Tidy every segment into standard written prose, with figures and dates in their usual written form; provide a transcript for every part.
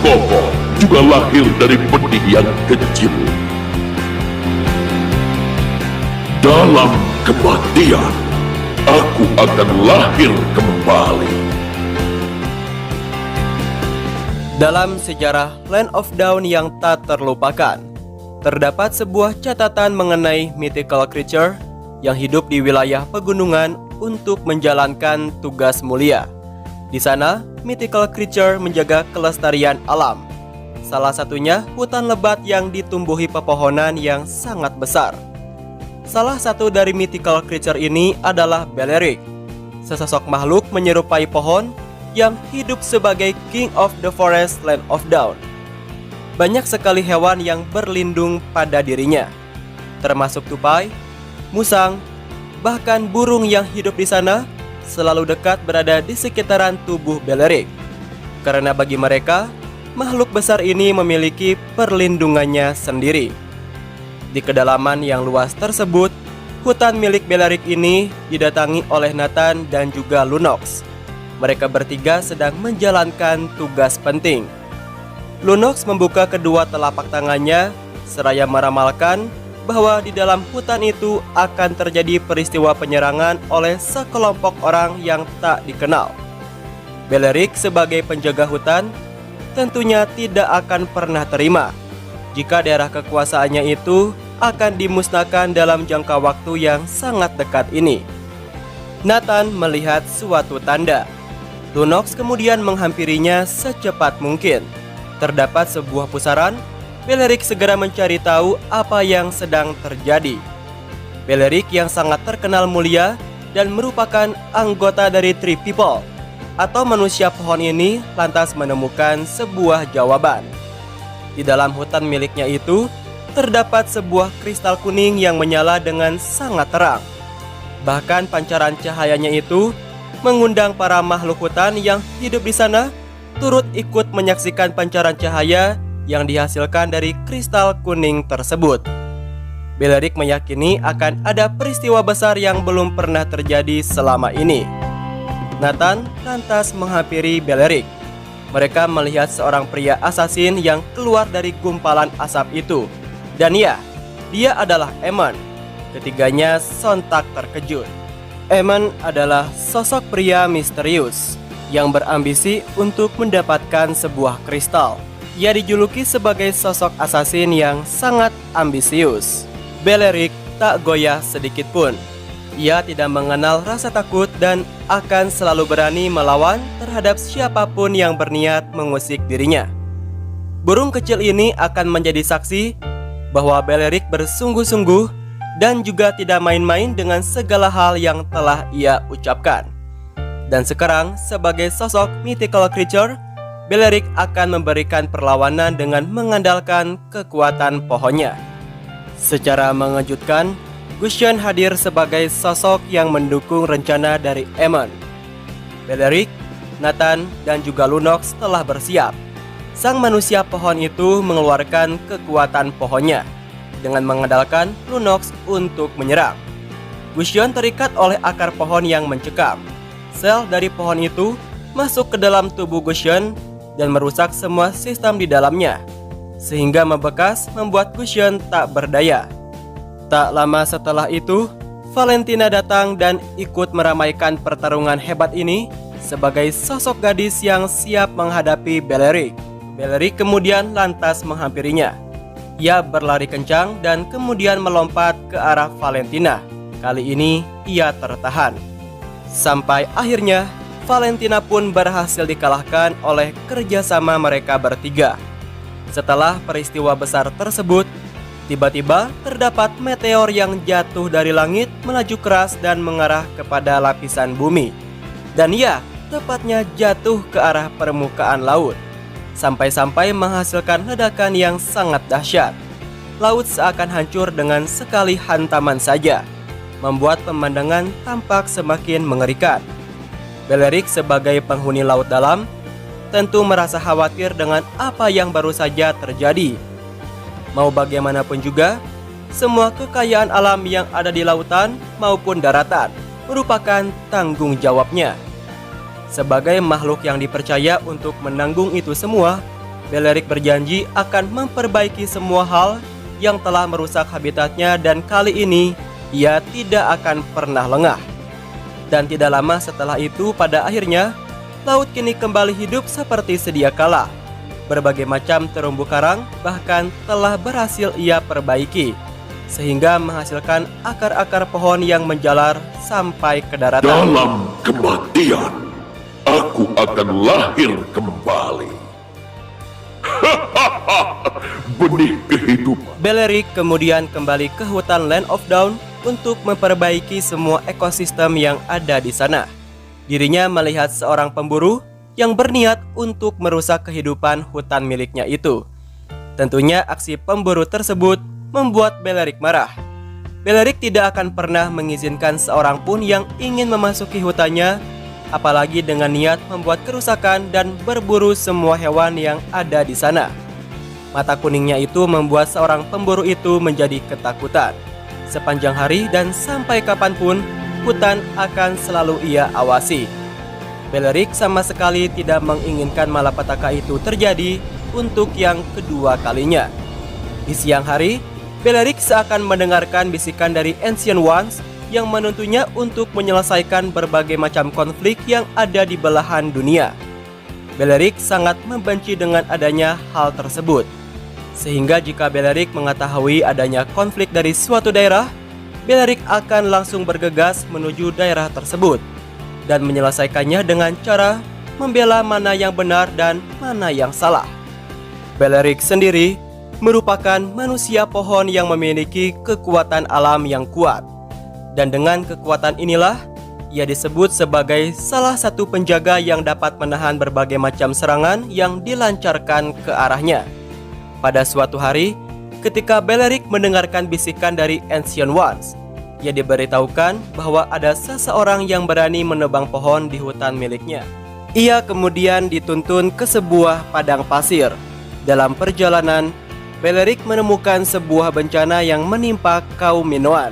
Bobo juga lahir dari benih yang kecil. Dalam kematian, aku akan lahir kembali. Dalam sejarah Land of Dawn yang tak terlupakan, terdapat sebuah catatan mengenai mythical creature yang hidup di wilayah pegunungan untuk menjalankan tugas mulia. Di sana, mythical creature menjaga kelestarian alam. Salah satunya hutan lebat yang ditumbuhi pepohonan yang sangat besar. Salah satu dari mythical creature ini adalah Balerik, sesosok makhluk menyerupai pohon yang hidup sebagai King of the Forest Land of Dawn. Banyak sekali hewan yang berlindung pada dirinya, termasuk tupai, musang, bahkan burung yang hidup di sana selalu dekat berada di sekitaran tubuh Balerik. Karena bagi mereka, makhluk besar ini memiliki perlindungannya sendiri. Di kedalaman yang luas tersebut, hutan milik Balerik ini didatangi oleh Nathan dan juga Lunox. Mereka bertiga sedang menjalankan tugas penting. Lunox membuka kedua telapak tangannya seraya meramalkan bahwa di dalam hutan itu akan terjadi peristiwa penyerangan oleh sekelompok orang yang tak dikenal. Balerik sebagai penjaga hutan tentunya tidak akan pernah terima jika daerah kekuasaannya itu akan dimusnahkan dalam jangka waktu yang sangat dekat ini. Nathan melihat suatu tanda. Lunox kemudian menghampirinya secepat mungkin. Terdapat sebuah pusaran. Balerik segera mencari tahu apa yang sedang terjadi. Balerik yang sangat terkenal mulia dan merupakan anggota dari Tree People atau manusia pohon ini lantas menemukan sebuah jawaban. Di dalam hutan miliknya itu terdapat sebuah kristal kuning yang menyala dengan sangat terang. Bahkan pancaran cahayanya itu mengundang para makhluk hutan yang hidup di sana turut ikut menyaksikan pancaran cahaya yang dihasilkan dari kristal kuning tersebut. Balerik meyakini akan ada peristiwa besar yang belum pernah terjadi selama ini. Nathan lantas menghampiri Balerik. Mereka melihat seorang pria asasin yang keluar dari gumpalan asap itu. Dan ya, dia adalah Emon. Ketiganya sontak terkejut. Emon adalah sosok pria misterius yang berambisi untuk mendapatkan sebuah kristal. Ia dijuluki sebagai sosok asasin yang sangat ambisius. Balerik tak goyah sedikit pun. Ia tidak mengenal rasa takut dan akan selalu berani melawan terhadap siapapun yang berniat mengusik dirinya. Burung kecil ini akan menjadi saksi bahwa Balerik bersungguh-sungguh dan juga tidak main-main dengan segala hal yang telah ia ucapkan. Dan sekarang sebagai sosok mythical creature, Balerik akan memberikan perlawanan dengan mengandalkan kekuatan pohonnya. Secara mengejutkan, Gusion hadir sebagai sosok yang mendukung rencana dari Emon. Balerik, Nathan, dan juga Lunox telah bersiap. Sang manusia pohon itu mengeluarkan kekuatan pohonnya dengan mengandalkan Lunox untuk menyerang. Gusion terikat oleh akar pohon yang mencekam. Sel dari pohon itu masuk ke dalam tubuh Gusion dan merusak semua sistem di dalamnya, sehingga membekas membuat Gusion tak berdaya. Tak lama setelah itu, Valentina datang dan ikut meramaikan pertarungan hebat ini sebagai sosok gadis yang siap menghadapi Balerik. Balerik kemudian lantas menghampirinya. Ia berlari kencang dan kemudian melompat ke arah Valentina. Kali ini ia tertahan. Sampai akhirnya Valentina pun berhasil dikalahkan oleh kerjasama mereka bertiga. Setelah peristiwa besar tersebut, tiba-tiba terdapat meteor yang jatuh dari langit melaju keras dan mengarah kepada lapisan bumi. Dan ya, tepatnya jatuh ke arah permukaan laut, sampai-sampai menghasilkan ledakan yang sangat dahsyat. Laut seakan hancur dengan sekali hantaman saja, membuat pemandangan tampak semakin mengerikan. Balerik sebagai penghuni laut dalam tentu merasa khawatir dengan apa yang baru saja terjadi. Mau bagaimanapun juga, semua kekayaan alam yang ada di lautan maupun daratan merupakan tanggung jawabnya. Sebagai makhluk yang dipercaya untuk menanggung itu semua, Balearic berjanji akan memperbaiki semua hal yang telah merusak habitatnya, dan kali ini ia tidak akan pernah lengah. Dan tidak lama setelah itu, pada akhirnya laut kini kembali hidup seperti sedia kala. Berbagai macam terumbu karang bahkan telah berhasil ia perbaiki, sehingga menghasilkan akar-akar pohon yang menjalar sampai ke daratan. Dalam kematian, aku akan lahir kembali. Benih kehidupan. Balearic kemudian kembali ke hutan Land of Dawn untuk memperbaiki semua ekosistem yang ada di sana. Dirinya melihat seorang pemburu yang berniat untuk merusak kehidupan hutan miliknya itu. Tentunya aksi pemburu tersebut membuat Balearic marah. Balearic tidak akan pernah mengizinkan seorang pun yang ingin memasuki hutannya, apalagi dengan niat membuat kerusakan dan berburu semua hewan yang ada di sana. Mata kuningnya itu membuat seorang pemburu itu menjadi ketakutan. Sepanjang hari dan sampai kapanpun, hutan akan selalu ia awasi. Balearic sama sekali tidak menginginkan malapetaka itu terjadi untuk yang kedua kalinya. Di siang hari, Balearic seakan mendengarkan bisikan dari Ancient Ones yang menuntunnya untuk menyelesaikan berbagai macam konflik yang ada di belahan dunia. Balearic sangat membenci dengan adanya hal tersebut, sehingga jika Balearic mengetahui adanya konflik dari suatu daerah, Balearic akan langsung bergegas menuju daerah tersebut dan menyelesaikannya dengan cara membela mana yang benar dan mana yang salah. Balearic sendiri merupakan manusia pohon yang memiliki kekuatan alam yang kuat, dan dengan kekuatan inilah ia disebut sebagai salah satu penjaga yang dapat menahan berbagai macam serangan yang dilancarkan ke arahnya. Pada suatu hari, ketika Balearic mendengarkan bisikan dari Ancient Ones, ia diberitahukan bahwa ada seseorang yang berani menebang pohon di hutan miliknya. Ia kemudian dituntun ke sebuah padang pasir. Dalam perjalanan, Balearic menemukan sebuah bencana yang menimpa kaum Minoan.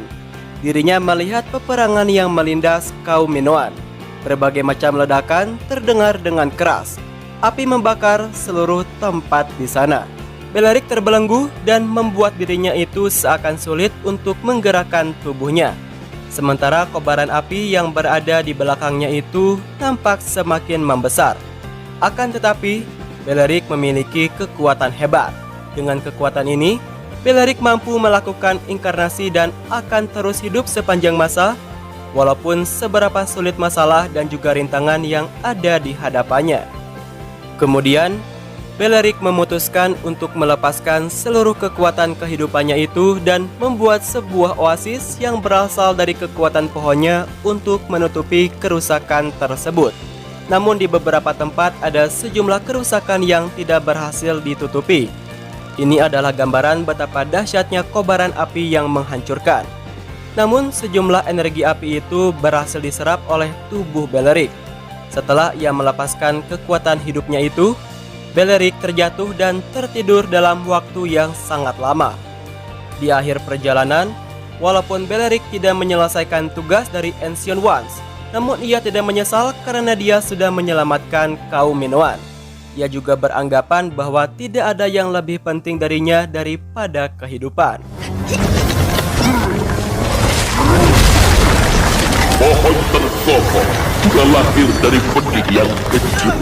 Dirinya melihat peperangan yang melindas kaum Minoan. Berbagai macam ledakan terdengar dengan keras. Api membakar seluruh tempat di sana. Balearic terbelenggu dan membuat dirinya itu seakan sulit untuk menggerakkan tubuhnya. Sementara kobaran api yang berada di belakangnya itu nampak semakin membesar. Akan tetapi, Balearic memiliki kekuatan hebat. Dengan kekuatan ini, Balearic mampu melakukan inkarnasi dan akan terus hidup sepanjang masa, walaupun seberapa sulit masalah dan juga rintangan yang ada di hadapannya. Kemudian, Balearic memutuskan untuk melepaskan seluruh kekuatan kehidupannya itu dan membuat sebuah oasis yang berasal dari kekuatan pohonnya untuk menutupi kerusakan tersebut. Namun di beberapa tempat ada sejumlah kerusakan yang tidak berhasil ditutupi. Ini adalah gambaran betapa dahsyatnya kobaran api yang menghancurkan. Namun sejumlah energi api itu berhasil diserap oleh tubuh Balearic. Setelah ia melepaskan kekuatan hidupnya itu, Balearic terjatuh dan tertidur dalam waktu yang sangat lama. Di akhir perjalanan, walaupun Balearic tidak menyelesaikan tugas dari Ancient Ones, namun ia tidak menyesal karena dia sudah menyelamatkan kaum Minoan. Ia juga beranggapan bahwa tidak ada yang lebih penting darinya daripada kehidupan. Pohon terkokoh juga lahir dari benih yang kecil.